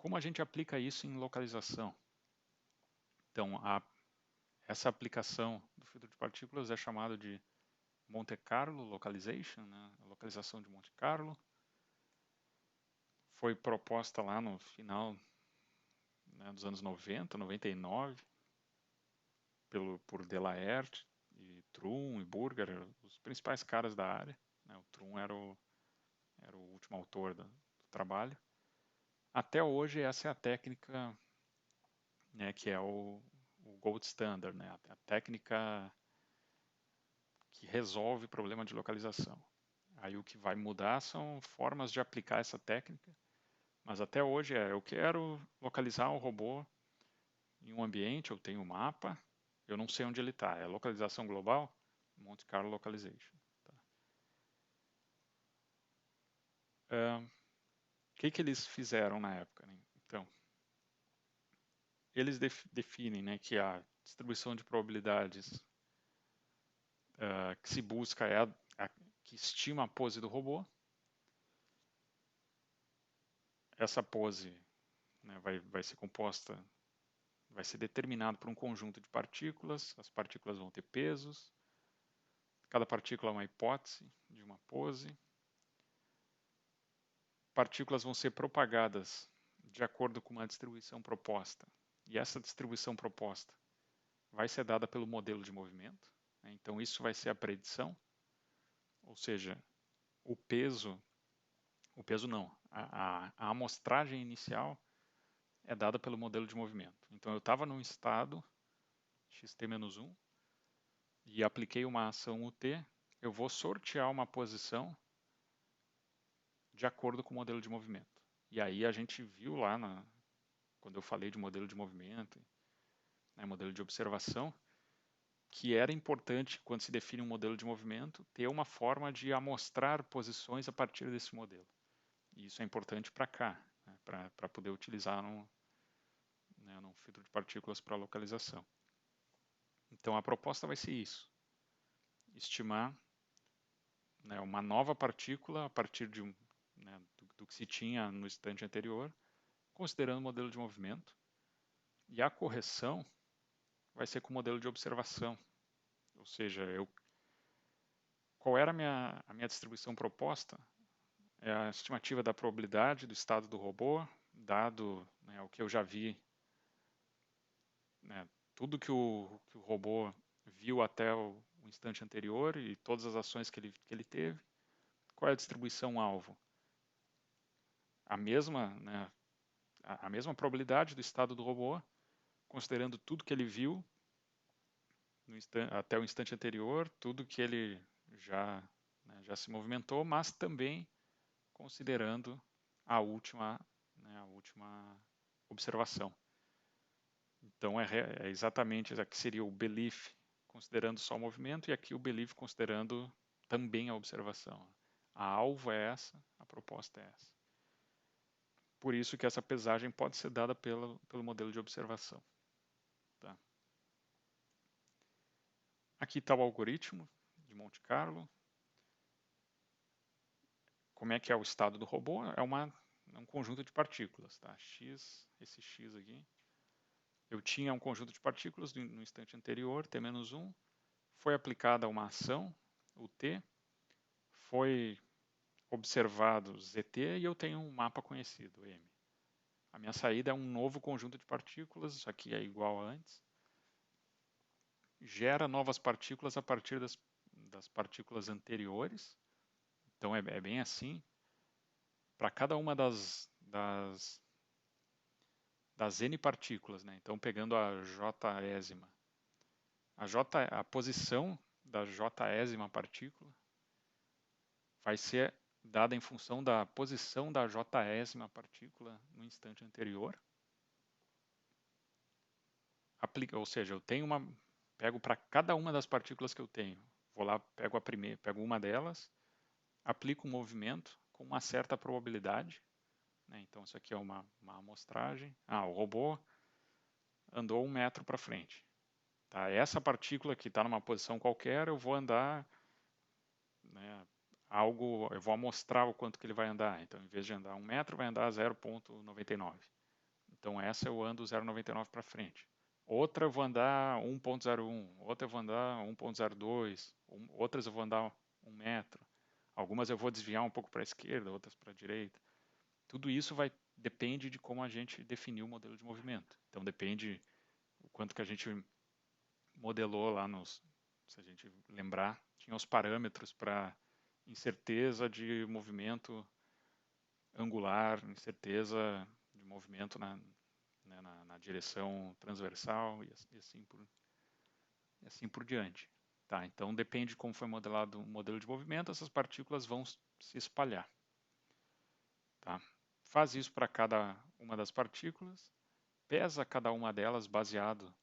Como a gente aplica isso em localização? Então, essa aplicação do filtro de partículas é chamada de Monte Carlo Localization, né? A localização de Monte Carlo. Foi proposta lá no final, né, dos anos 90, 99, por Delaerte, e Trum e Burger, os principais caras da área. Né? O Trum era o último autor do trabalho. Até hoje, essa é a técnica, né, que é o gold standard, né? A técnica que resolve problema de localização. Aí o que vai mudar são formas de aplicar essa técnica, mas até hoje eu quero localizar o robô em um ambiente, eu tenho um mapa, eu não sei onde ele está, é localização global, Monte Carlo Localization. Tá? O que eles fizeram na época? Né? Então, eles definem, né, que a distribuição de probabilidades que se busca é a que estima a pose do robô. Essa pose, né, vai ser composta, vai ser determinado por um conjunto de partículas. As partículas vão ter pesos. Cada partícula é uma hipótese de uma pose. Partículas vão ser propagadas de acordo com uma distribuição proposta. E essa distribuição proposta vai ser dada pelo modelo de movimento. Né? Então, isso vai ser a predição. Ou seja, o peso não, a amostragem inicial é dada pelo modelo de movimento. Então, eu estava num estado xt-1 e apliquei uma ação UT, eu vou sortear uma posição de acordo com o modelo de movimento. E aí a gente viu lá, quando eu falei de modelo de movimento, né, modelo de observação, que era importante, quando se define um modelo de movimento, ter uma forma de amostrar posições a partir desse modelo. E isso é importante para cá, né, para poder utilizar num filtro de partículas para localização. Então a proposta vai ser isso: estimar, né, uma nova partícula a partir né, do que se tinha no instante anterior, considerando o modelo de movimento, e a correção vai ser com o modelo de observação. Ou seja, qual era a minha distribuição proposta? É a estimativa da probabilidade do estado do robô, dado, né, o que eu já vi, né, tudo que o robô viu até o instante anterior e todas as ações que ele teve. Qual é a distribuição alvo? A mesma, né, a mesma probabilidade do estado do robô, considerando tudo que ele viu até o instante anterior, tudo que ele né, já se movimentou, mas também considerando a última observação. Então é exatamente aqui seria o belief considerando só o movimento e aqui o belief considerando também a observação. A alvo é essa, a proposta é essa. Por isso que essa pesagem pode ser dada pelo modelo de observação. Tá? Aqui está o algoritmo de Monte Carlo. Como é que é o estado do robô? É um conjunto de partículas. Tá? Esse X aqui. Eu tinha um conjunto de partículas no instante anterior, T-1, foi aplicada uma ação, o T, foi observado ZT e eu tenho um mapa conhecido, M. A minha saída é um novo conjunto de partículas, isso aqui é igual a antes. Gera novas partículas a partir das partículas anteriores. Então é bem assim. Para cada uma das N partículas, né? Então pegando a J-ésima, a posição da J-ésima partícula vai ser dada em função da posição da J-ésima partícula no instante anterior. Ou seja, eu tenho pego para cada uma das partículas que eu tenho, vou lá, pego a primeira, pego uma delas, aplico um movimento com uma certa probabilidade, né? Então isso aqui é uma amostragem. O robô andou 1 metro para frente. Tá? Essa partícula que está numa posição qualquer, eu vou andar, né, eu vou amostrar o quanto que ele vai andar. Então, em vez de andar 1 metro, vai andar 0,99. Então essa eu ando 0,99 para frente. Outra eu vou andar 1,01, outra eu vou andar 1,02, outras eu vou andar 1 metro. Algumas eu vou desviar um pouco para a esquerda, outras para a direita. Tudo isso depende de como a gente definiu o modelo de movimento. Então depende o quanto que a gente modelou lá se a gente lembrar, tinha os parâmetros para incerteza de movimento angular, incerteza de movimento na direção transversal e assim por diante. Tá, então depende de como foi modelado o modelo de movimento, essas partículas vão se espalhar. Tá? Faz isso para cada uma das partículas, pesa cada uma delas baseado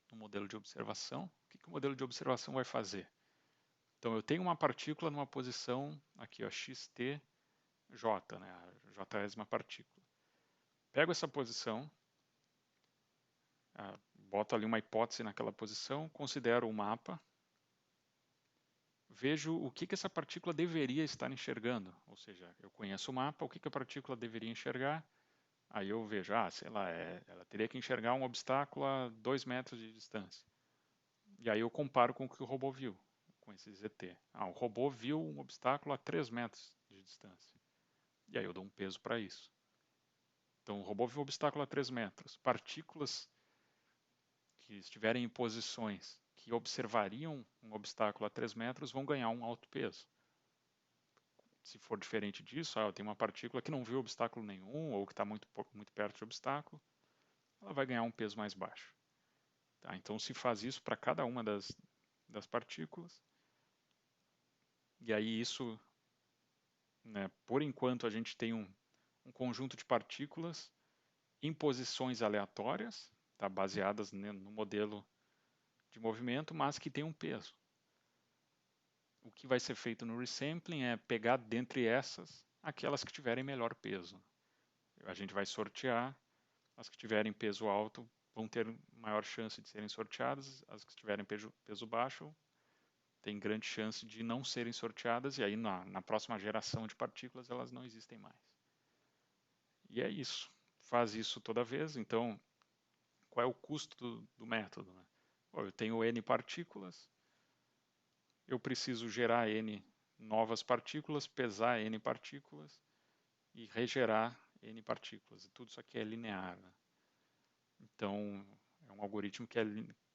no modelo de observação. O que o modelo de observação vai fazer? Então eu tenho uma partícula numa posição aqui, ó, xt, j, né, a jésima partícula. Pego essa posição, boto ali uma hipótese naquela posição, considero o mapa, vejo o que essa partícula deveria estar enxergando, ou seja, eu conheço o mapa, o que a partícula deveria enxergar, aí eu vejo, sei lá, ela teria que enxergar um obstáculo a 2 metros de distância. E aí eu comparo com o que o robô viu, com esse ZT. O robô viu um obstáculo a 3 metros de distância. E aí eu dou um peso para isso. Então o robô viu um obstáculo a 3 metros. Partículas que estiverem em posições que observariam um obstáculo a 3 metros vão ganhar um alto peso. Se for diferente disso, eu tenho uma partícula que não viu obstáculo nenhum ou que está muito perto de obstáculo, ela vai ganhar um peso mais baixo. Tá? Então se faz isso para cada uma das partículas. E aí isso, né, por enquanto a gente tem um conjunto de partículas em posições aleatórias, tá, baseadas no modelo de movimento, mas que tem um peso. O que vai ser feito no resampling é pegar dentre essas aquelas que tiverem melhor peso. A gente vai sortear, as que tiverem peso alto vão ter maior chance de serem sorteadas, as que tiverem peso baixo tem grande chance de não serem sorteadas, e aí na próxima geração de partículas elas não existem mais. E é isso. Faz isso toda vez, então qual é o custo do método? Né? Bom, eu tenho N partículas, eu preciso gerar N novas partículas, pesar N partículas e regerar N partículas. E tudo isso aqui é linear. Né? Então, é um algoritmo que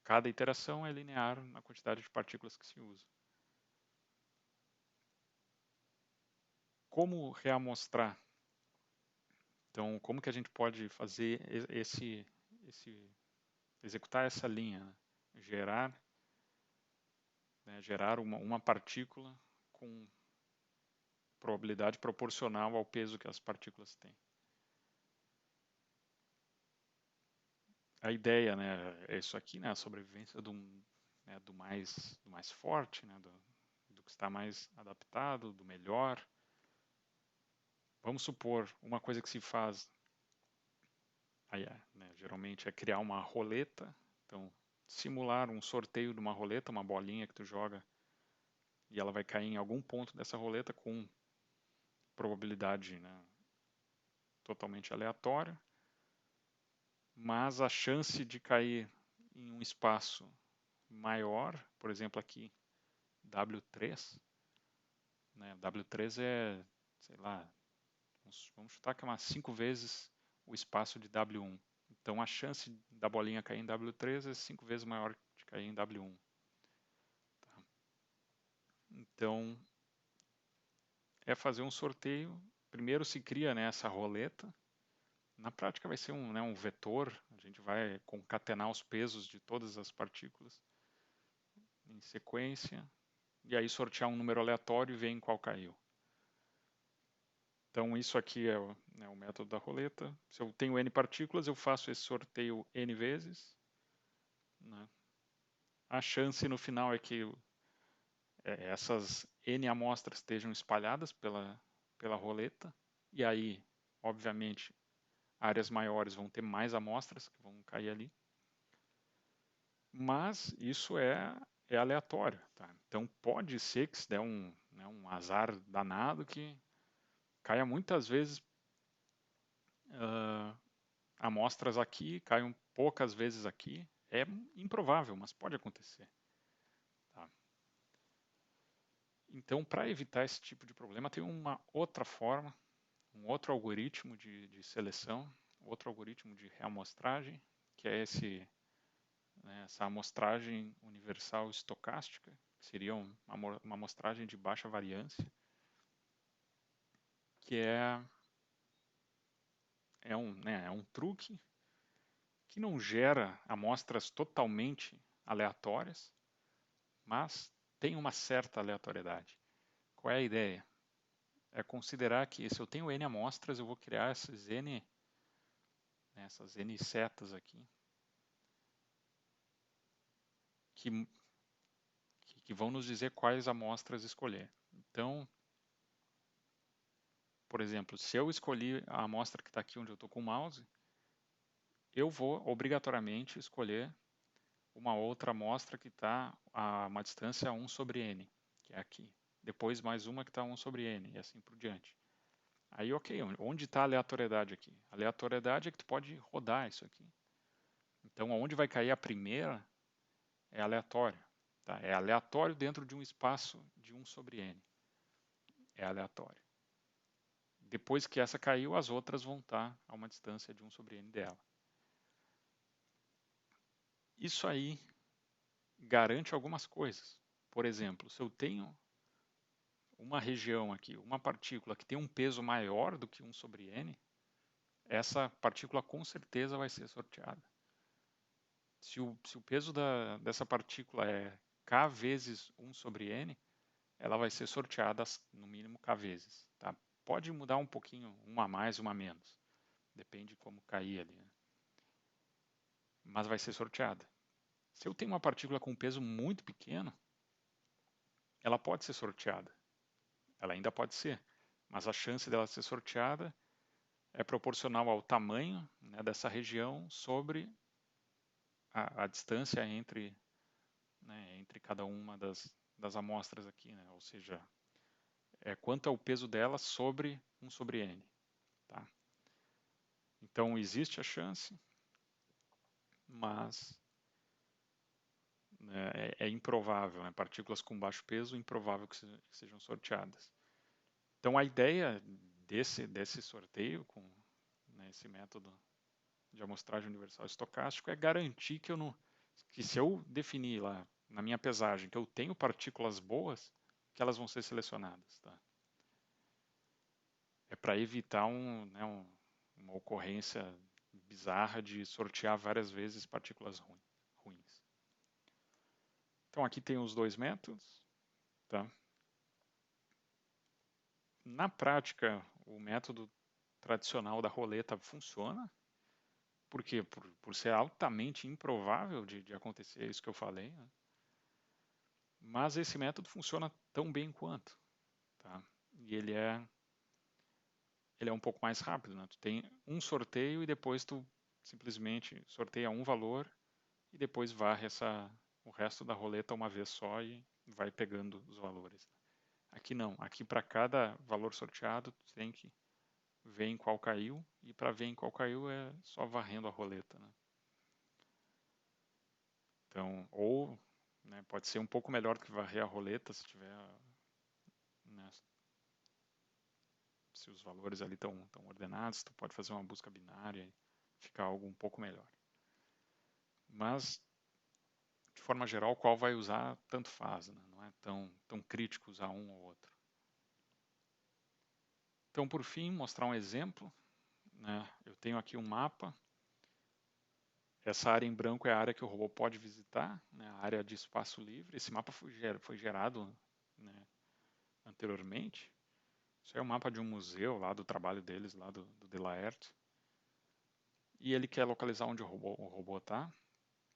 cada iteração é linear na quantidade de partículas que se usa. Como reamostrar? Então, como que a gente pode fazer executar essa linha? Né? Gerar uma partícula com probabilidade proporcional ao peso que as partículas têm. A ideia, né, é isso aqui, né, a sobrevivência do mais forte, né, do que está mais adaptado, do melhor. Vamos supor, uma coisa que se faz, né, geralmente, é criar uma roleta. Então, simular um sorteio de uma roleta, uma bolinha que tu joga, e ela vai cair em algum ponto dessa roleta com probabilidade, né, totalmente aleatória, mas a chance de cair em um espaço maior, por exemplo aqui, W3, né, W3 é, sei lá, vamos chutar que é umas 5 vezes o espaço de W1. Então a chance da bolinha cair em W3 é 5 vezes maior de cair em W1. Tá? Então é fazer um sorteio. Primeiro se cria, né, essa roleta. Na prática vai ser um vetor. A gente vai concatenar os pesos de todas as partículas em sequência. E aí sortear um número aleatório e ver em qual caiu. Então isso aqui é o método da roleta. Se eu tenho N partículas, eu faço esse sorteio N vezes. Né? A chance no final é que essas N amostras estejam espalhadas pela roleta. E aí, obviamente, áreas maiores vão ter mais amostras que vão cair ali. Mas isso é aleatório. Tá? Então pode ser que se der um azar danado que caia muitas vezes amostras aqui, caiam poucas vezes aqui. É improvável, mas pode acontecer. Tá? Então, para evitar esse tipo de problema, tem uma outra forma, um outro algoritmo de seleção, outro algoritmo de reamostragem, que é essa amostragem universal estocástica, que seria uma amostragem de baixa variância, que é um truque que não gera amostras totalmente aleatórias, mas tem uma certa aleatoriedade. Qual é a ideia? É considerar que se eu tenho N amostras, eu vou criar essas N setas aqui, que vão nos dizer quais amostras escolher. Então, por exemplo, se eu escolhi a amostra que está aqui onde eu estou com o mouse, eu vou obrigatoriamente escolher uma outra amostra que está a uma distância 1 sobre n, que é aqui. Depois mais uma que está 1 sobre n, e assim por diante. Aí, ok, onde está a aleatoriedade aqui? A aleatoriedade é que tu pode rodar isso aqui. Então, onde vai cair a primeira é aleatório. Tá? É aleatório dentro de um espaço de 1 sobre n. É aleatório. Depois que essa caiu, as outras vão estar a uma distância de 1 sobre n dela. Isso aí garante algumas coisas. Por exemplo, se eu tenho uma região aqui, uma partícula que tem um peso maior do que 1 sobre n, essa partícula com certeza vai ser sorteada. Se o peso dessa partícula é k vezes 1 sobre n, ela vai ser sorteada no mínimo k vezes. Tá? Pode mudar um pouquinho, uma a mais, uma a menos. Depende de como cair ali. Né? Mas vai ser sorteada. Se eu tenho uma partícula com um peso muito pequeno, ela pode ser sorteada. Ela ainda pode ser. Mas a chance dela ser sorteada é proporcional ao tamanho, né, dessa região sobre a distância entre cada uma das amostras aqui. Né? Ou seja, quanto é o peso dela sobre 1 sobre n. Tá? Então, existe a chance, mas né, é improvável. Né? Partículas com baixo peso, improvável que sejam sorteadas. Então, a ideia desse sorteio com esse método de amostragem universal estocástico é garantir que se eu definir lá na minha pesagem que eu tenho partículas boas, que elas vão ser selecionadas. Tá? É para evitar uma ocorrência bizarra de sortear várias vezes partículas ruins. Então aqui tem os dois métodos. Tá? Na prática, o método tradicional da roleta funciona. Por quê? Por ser altamente improvável de acontecer isso que eu falei. Né? Mas esse método funciona tão bem quanto. Tá? E ele é um pouco mais rápido. Né? Tu tem um sorteio e depois tu simplesmente sorteia um valor e depois varre o resto da roleta uma vez só e vai pegando os valores. Aqui não. Aqui para cada valor sorteado tu tem que ver em qual caiu e para ver em qual caiu é só varrendo a roleta. Né? Então, ou pode ser um pouco melhor do que varrer a roleta se tiver se os valores ali estão ordenados, tu pode fazer uma busca binária e ficar algo um pouco melhor. Mas, de forma geral, qual vai usar, tanto faz, né? Não é tão crítico usar um ou outro. Então, por fim, mostrar um exemplo. Né? Eu tenho aqui um mapa. Essa área em branco é a área que o robô pode visitar, né? A área de espaço livre. Esse mapa foi gerado anteriormente. Isso é um mapa de um museu lá do trabalho deles, lá do Delaerte. E ele quer localizar onde o robô está,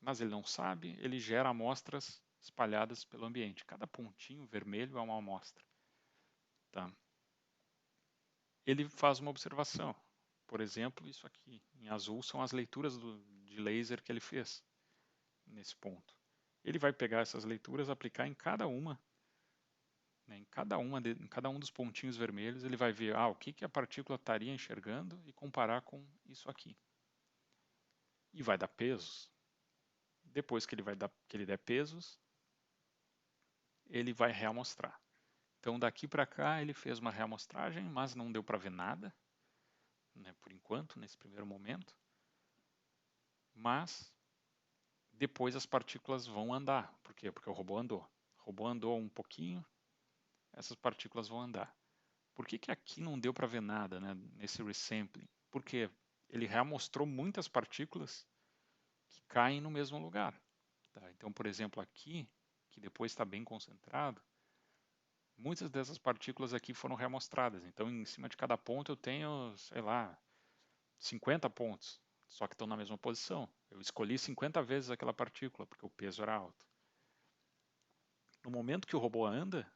mas ele não sabe, ele gera amostras espalhadas pelo ambiente. Cada pontinho vermelho é uma amostra. Tá? Ele faz uma observação. Por exemplo, isso aqui, em azul, são as leituras de laser que ele fez nesse ponto. Ele vai pegar essas leituras, aplicar em cada uma, em cada um dos pontinhos vermelhos, ele vai ver o que a partícula estaria enxergando e comparar com isso aqui. e vai dar pesos. Depois que ele der pesos, ele vai reamostrar. Então daqui para cá ele fez uma reamostragem, mas não deu para ver nada, né, por enquanto, nesse primeiro momento. Mas depois as partículas vão andar. Por quê? Porque o robô andou. O robô andou um pouquinho, essas partículas vão andar. Por que que aqui não deu para ver nada, né, nesse resampling? Porque ele reamostrou muitas partículas que caem no mesmo lugar. Tá? Então, por exemplo, aqui, que depois está bem concentrado, muitas dessas partículas aqui foram reamostradas. Então, em cima de cada ponto eu tenho, sei lá, 50 pontos, só que estão na mesma posição. Eu escolhi 50 vezes aquela partícula, porque o peso era alto. No momento que o robô anda,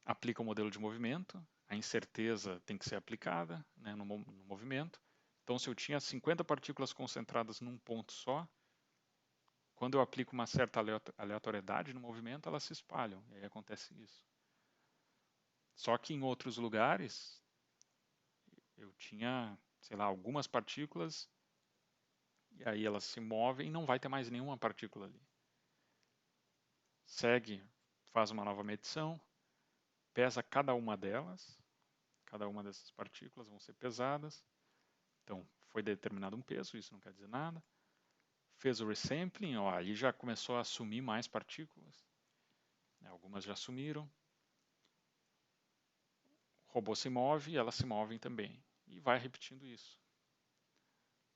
aplica o modelo de movimento, a incerteza tem que ser aplicada, né, no movimento. Então, se eu tinha 50 partículas concentradas num ponto só, quando eu aplico uma certa aleatoriedade no movimento, elas se espalham, e aí acontece isso. Só que em outros lugares, eu tinha, sei lá, algumas partículas, e aí elas se movem e não vai ter mais nenhuma partícula ali. Segue, faz uma nova medição, pesa cada uma delas, cada uma dessas partículas vão ser pesadas. Então, foi determinado um peso, isso não quer dizer nada. Fez o resampling, ó, aí já começou a assumir mais partículas. Algumas já sumiram. O robô se move e elas se movem também. E vai repetindo isso.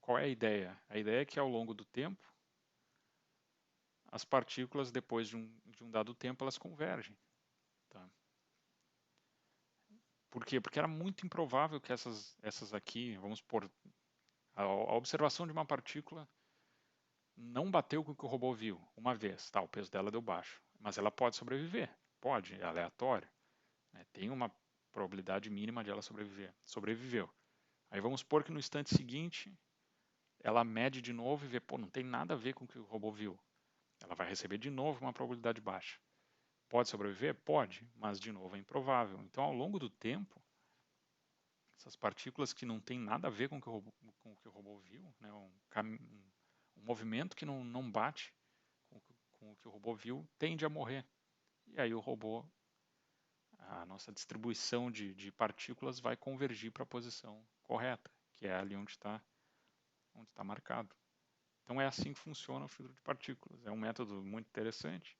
Qual é a ideia? A ideia é que ao longo do tempo, as partículas, depois de um dado tempo, elas convergem. Tá? Por quê? Porque era muito improvável que essas aqui, vamos supor, a observação de uma partícula não bateu com o que o robô viu uma vez. Tá, o peso dela deu baixo. Mas ela pode sobreviver. Pode, é aleatório. Né? Tem uma probabilidade mínima de ela sobreviver. Sobreviveu. Aí vamos supor que no instante seguinte, ela mede de novo e vê, pô, não tem nada a ver com o que o robô viu. Ela vai receber de novo uma probabilidade baixa. Pode sobreviver? Pode, mas de novo é improvável. Então, ao longo do tempo, essas partículas que não tem nada a ver com o que o robô viu, né, um movimento que não bate com o que o robô viu, tende a morrer. E aí o robô, a nossa distribuição de partículas vai convergir para a posição correta, que é ali onde está marcado. Então é assim que funciona o filtro de partículas. É um método muito interessante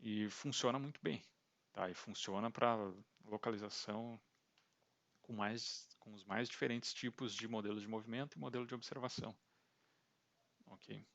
e funciona muito bem. Tá? E funciona para localização com os mais diferentes tipos de modelos de movimento e modelo de observação. Ok?